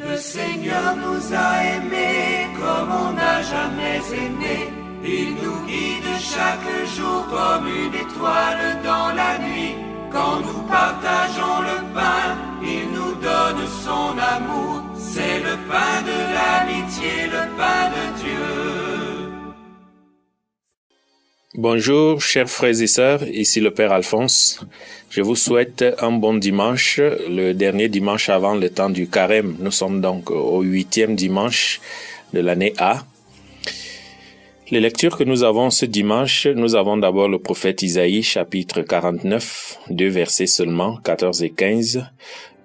Le Seigneur nous a aimés comme on n'a jamais aimé. Il nous guide chaque jour comme une étoile dans la nuit. Quand nous partageons le pain, il nous donne son amour. C'est le pain de l'amitié, le pain de Dieu. Bonjour, chers frères et sœurs, ici le Père Alphonse. Je vous souhaite un bon dimanche, le dernier dimanche avant le temps du carême. Nous sommes donc au 8e dimanche de l'année A. Les lectures que nous avons ce dimanche, nous avons d'abord le prophète Isaïe, chapitre 49, 2 versets seulement, 14 et 15.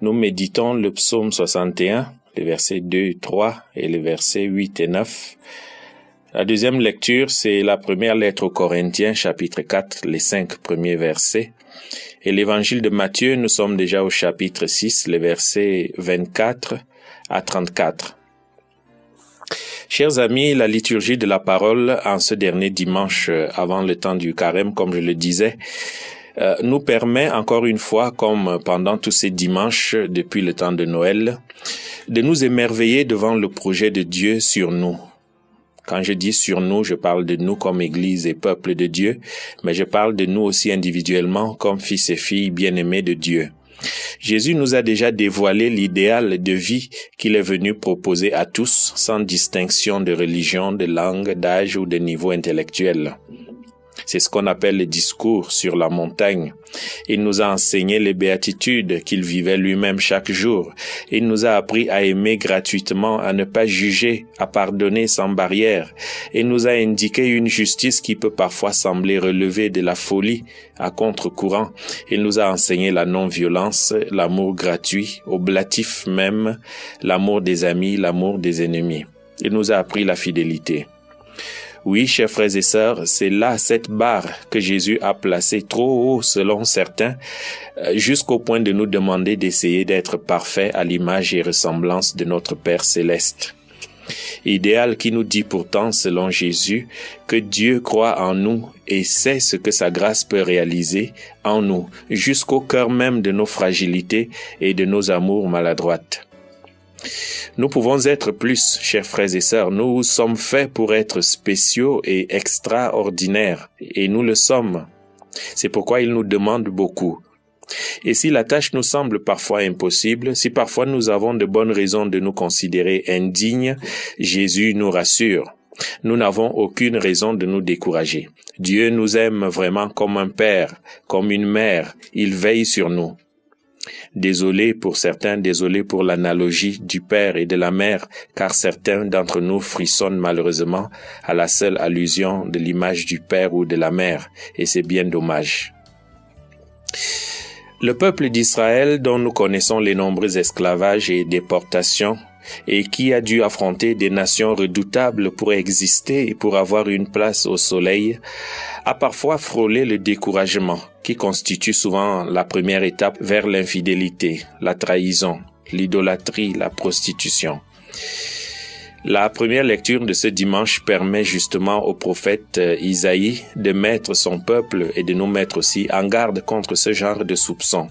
Nous méditons le psaume 61, les versets 2, 3 et les versets 8 et 9. La deuxième lecture, c'est la première lettre aux Corinthiens, chapitre 4, les 5 premiers versets. Et l'évangile de Matthieu, nous sommes déjà au chapitre 6, les versets 24 à 34. Chers amis, la liturgie de la parole en ce dernier dimanche avant le temps du carême, comme je le disais, nous permet encore une fois, comme pendant tous ces dimanches depuis le temps de Noël, de nous émerveiller devant le projet de Dieu sur nous. Quand je dis sur nous, je parle de nous comme Église et peuple de Dieu, mais je parle de nous aussi individuellement comme fils et filles bien-aimés de Dieu. Jésus nous a déjà dévoilé l'idéal de vie qu'il est venu proposer à tous, sans distinction de religion, de langue, d'âge ou de niveau intellectuel. C'est ce qu'on appelle le discours sur la montagne. Il nous a enseigné les béatitudes qu'il vivait lui-même chaque jour. Il nous a appris à aimer gratuitement, à ne pas juger, à pardonner sans barrière. Il nous a indiqué une justice qui peut parfois sembler relever de la folie à contre-courant. Il nous a enseigné la non-violence, l'amour gratuit, oblatif même, l'amour des amis, l'amour des ennemis. Il nous a appris la fidélité. Oui, chers frères et sœurs, c'est là cette barre que Jésus a placée trop haut selon certains, jusqu'au point de nous demander d'essayer d'être parfaits à l'image et ressemblance de notre Père céleste. Idéal qui nous dit pourtant, selon Jésus, que Dieu croit en nous et sait ce que sa grâce peut réaliser en nous, jusqu'au cœur même de nos fragilités et de nos amours maladroites. Nous pouvons être plus, chers frères et sœurs. Nous sommes faits pour être spéciaux et extraordinaires, et nous le sommes. C'est pourquoi il nous demande beaucoup. Et si la tâche nous semble parfois impossible, si parfois nous avons de bonnes raisons de nous considérer indignes, Jésus nous rassure. Nous n'avons aucune raison de nous décourager. Dieu nous aime vraiment comme un père, comme une mère. Il veille sur nous. Désolé pour certains, désolé pour l'analogie du père et de la mère, car certains d'entre nous frissonnent malheureusement à la seule allusion de l'image du père ou de la mère, et c'est bien dommage. Le peuple d'Israël, dont nous connaissons les nombreux esclavages et déportations, et qui a dû affronter des nations redoutables pour exister et pour avoir une place au soleil, a parfois frôlé le découragement, qui constitue souvent la première étape vers l'infidélité, la trahison, l'idolâtrie, la prostitution. La première lecture de ce dimanche permet justement au prophète Isaïe de mettre son peuple et de nous mettre aussi en garde contre ce genre de soupçons.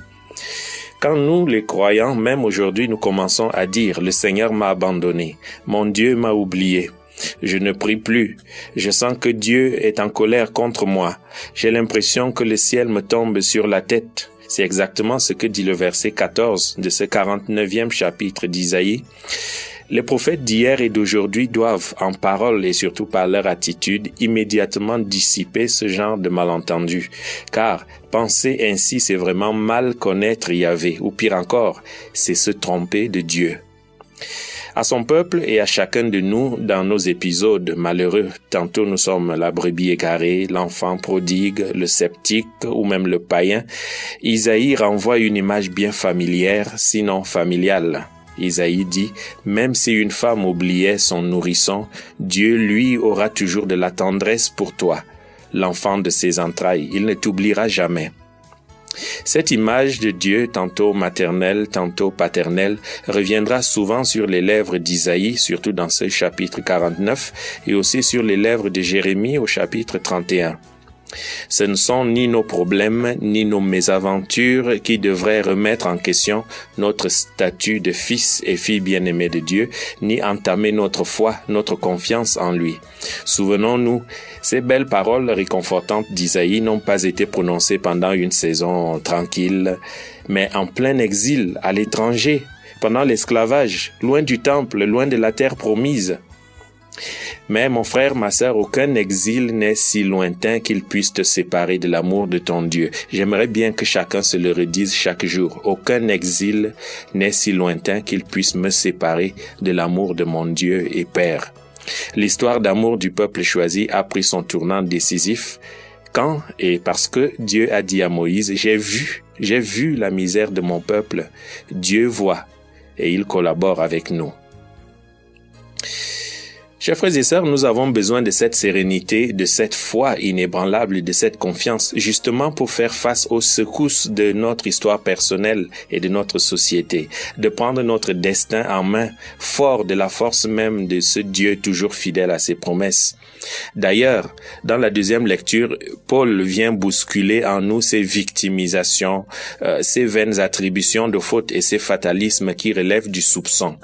Quand nous, les croyants, même aujourd'hui, nous commençons à dire « Le Seigneur m'a abandonné, mon Dieu m'a oublié ». Je ne prie plus. Je sens que Dieu est en colère contre moi. J'ai l'impression que le ciel me tombe sur la tête. C'est exactement ce que dit le verset 14 de ce 49e chapitre d'Isaïe. Les prophètes d'hier et d'aujourd'hui doivent, en parole et surtout par leur attitude, immédiatement dissiper ce genre de malentendus. Car penser ainsi, c'est vraiment mal connaître Yahvé, ou pire encore, c'est se tromper de Dieu. À son peuple et à chacun de nous dans nos épisodes malheureux, tantôt nous sommes la brebis égarée, l'enfant prodigue, le sceptique ou même le païen, Isaïe renvoie une image bien familière, sinon familiale. Isaïe dit, même si une femme oubliait son nourrisson, Dieu lui aura toujours de la tendresse pour toi, l'enfant de ses entrailles, il ne t'oubliera jamais. Cette image de Dieu, tantôt maternelle, tantôt paternelle, reviendra souvent sur les lèvres d'Isaïe, surtout dans ce chapitre 49, et aussi sur les lèvres de Jérémie au chapitre 31. Ce ne sont ni nos problèmes, ni nos mésaventures qui devraient remettre en question notre statut de fils et filles bien-aimés de Dieu, ni entamer notre foi, notre confiance en lui. Souvenons-nous, ces belles paroles réconfortantes d'Isaïe n'ont pas été prononcées pendant une saison tranquille, mais en plein exil, à l'étranger, pendant l'esclavage, loin du temple, loin de la terre promise. Mais mon frère, ma sœur, aucun exil n'est si lointain qu'il puisse te séparer de l'amour de ton Dieu. J'aimerais bien que chacun se le redise chaque jour. Aucun exil n'est si lointain qu'il puisse me séparer de l'amour de mon Dieu et Père. L'histoire d'amour du peuple choisi a pris son tournant décisif quand et parce que Dieu a dit à Moïse, j'ai vu la misère de mon peuple. Dieu voit et il collabore avec nous. Chers frères et sœurs, nous avons besoin de cette sérénité, de cette foi inébranlable, de cette confiance, justement pour faire face aux secousses de notre histoire personnelle et de notre société, de prendre notre destin en main, fort de la force même de ce Dieu toujours fidèle à ses promesses. D'ailleurs, dans la deuxième lecture, Paul vient bousculer en nous ces victimisations, ces vaines attributions de fautes et ces fatalismes qui relèvent du soupçon.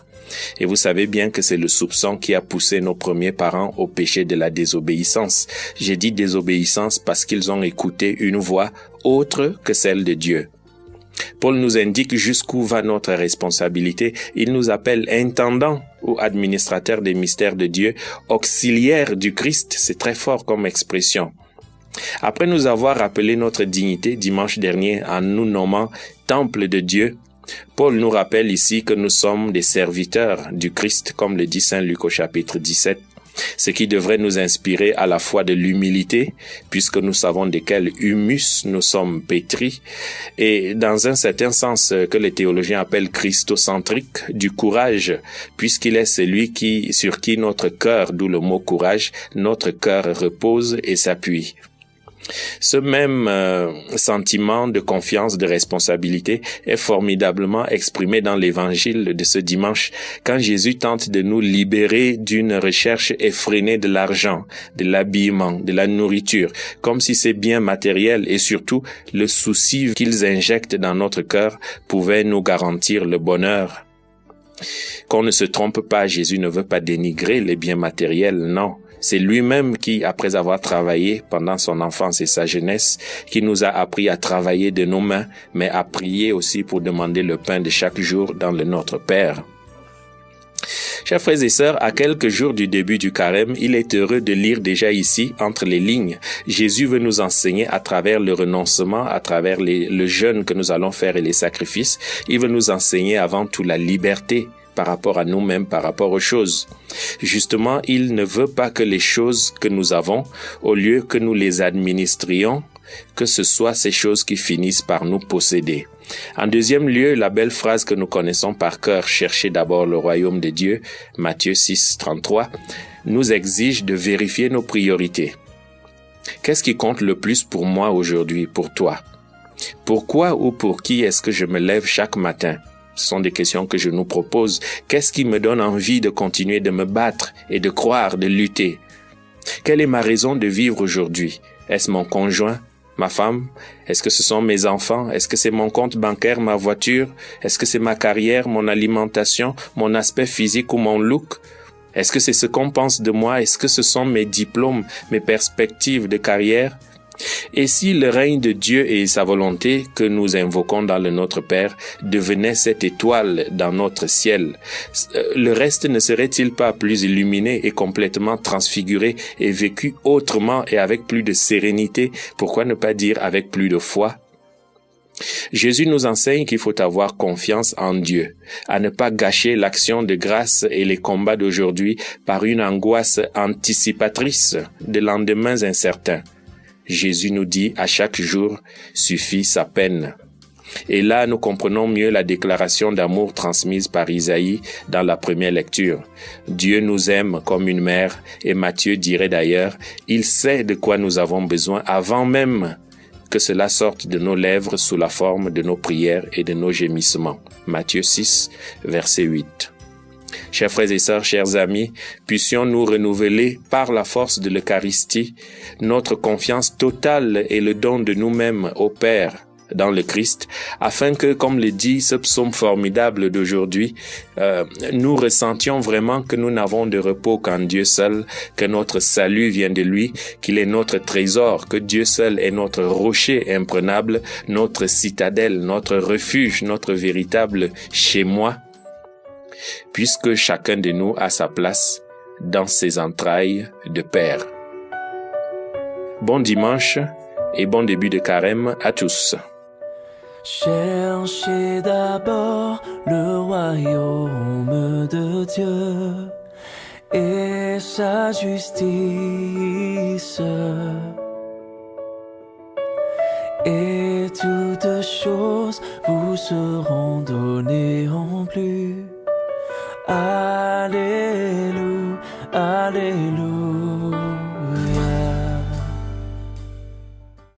Et vous savez bien que c'est le soupçon qui a poussé nos premiers parents au péché de la désobéissance. J'ai dit désobéissance parce qu'ils ont écouté une voix autre que celle de Dieu. Paul nous indique jusqu'où va notre responsabilité. Il nous appelle intendant ou administrateur des mystères de Dieu, auxiliaire du Christ. C'est très fort comme expression. Après nous avoir rappelé notre dignité dimanche dernier en nous nommant temple de Dieu, Paul nous rappelle ici que nous sommes des serviteurs du Christ, comme le dit Saint Luc au chapitre 17, ce qui devrait nous inspirer à la fois de l'humilité, puisque nous savons de quel humus nous sommes pétris, et dans un certain sens que les théologiens appellent christocentrique, du courage, puisqu'il est celui sur qui notre cœur, d'où le mot courage, notre cœur repose et s'appuie. Ce même sentiment de confiance, de responsabilité est formidablement exprimé dans l'évangile de ce dimanche, quand Jésus tente de nous libérer d'une recherche effrénée de l'argent, de l'habillement, de la nourriture, comme si ces biens matériels et surtout le souci qu'ils injectent dans notre cœur pouvaient nous garantir le bonheur. Qu'on ne se trompe pas, Jésus ne veut pas dénigrer les biens matériels, non. C'est lui-même qui, après avoir travaillé pendant son enfance et sa jeunesse, qui nous a appris à travailler de nos mains, mais à prier aussi pour demander le pain de chaque jour dans le Notre Père. Chers frères et sœurs, à quelques jours du début du carême, il est heureux de lire déjà ici, entre les lignes, Jésus veut nous enseigner à travers le renoncement, à travers le jeûne que nous allons faire et les sacrifices, il veut nous enseigner avant tout la liberté, par rapport à nous-mêmes, par rapport aux choses. Justement, il ne veut pas que les choses que nous avons, au lieu que nous les administrions, que ce soit ces choses qui finissent par nous posséder. En deuxième lieu, la belle phrase que nous connaissons par cœur, cherchez d'abord le royaume de Dieu, Matthieu 6, 33, nous exige de vérifier nos priorités. Qu'est-ce qui compte le plus pour moi aujourd'hui, pour toi? Pourquoi ou pour qui est-ce que je me lève chaque matin? Ce sont des questions que je nous propose. Qu'est-ce qui me donne envie de continuer de me battre et de croire, de lutter? Quelle est ma raison de vivre aujourd'hui? Est-ce mon conjoint, ma femme? Est-ce que ce sont mes enfants? Est-ce que c'est mon compte bancaire, ma voiture? Est-ce que c'est ma carrière, mon alimentation, mon aspect physique ou mon look? Est-ce que c'est ce qu'on pense de moi? Est-ce que ce sont mes diplômes, mes perspectives de carrière? Et si le règne de Dieu et sa volonté que nous invoquons dans le Notre Père devenait cette étoile dans notre ciel, le reste ne serait-il pas plus illuminé et complètement transfiguré et vécu autrement et avec plus de sérénité, pourquoi ne pas dire avec plus de foi? Jésus nous enseigne qu'il faut avoir confiance en Dieu, à ne pas gâcher l'action de grâce et les combats d'aujourd'hui par une angoisse anticipatrice de lendemains incertains. Jésus nous dit à chaque jour suffit sa peine. Et là, nous comprenons mieux la déclaration d'amour transmise par Isaïe dans la première lecture. Dieu nous aime comme une mère, et Matthieu dirait d'ailleurs, il sait de quoi nous avons besoin avant même que cela sorte de nos lèvres sous la forme de nos prières et de nos gémissements. Matthieu 6, verset 8. Chers frères et sœurs, chers amis, puissions-nous renouveler par la force de l'Eucharistie notre confiance totale et le don de nous-mêmes au Père dans le Christ, afin que, comme le dit ce psaume formidable d'aujourd'hui, nous ressentions vraiment que nous n'avons de repos qu'en Dieu seul, que notre salut vient de lui, qu'il est notre trésor, que Dieu seul est notre rocher imprenable, notre citadelle, notre refuge, notre véritable chez-moi, puisque chacun de nous a sa place dans ses entrailles de Père. Bon dimanche et bon début de carême à tous. Cherchez d'abord le royaume de Dieu et sa justice, et toutes choses vous seront données en plus. Alléluia, Alléluia.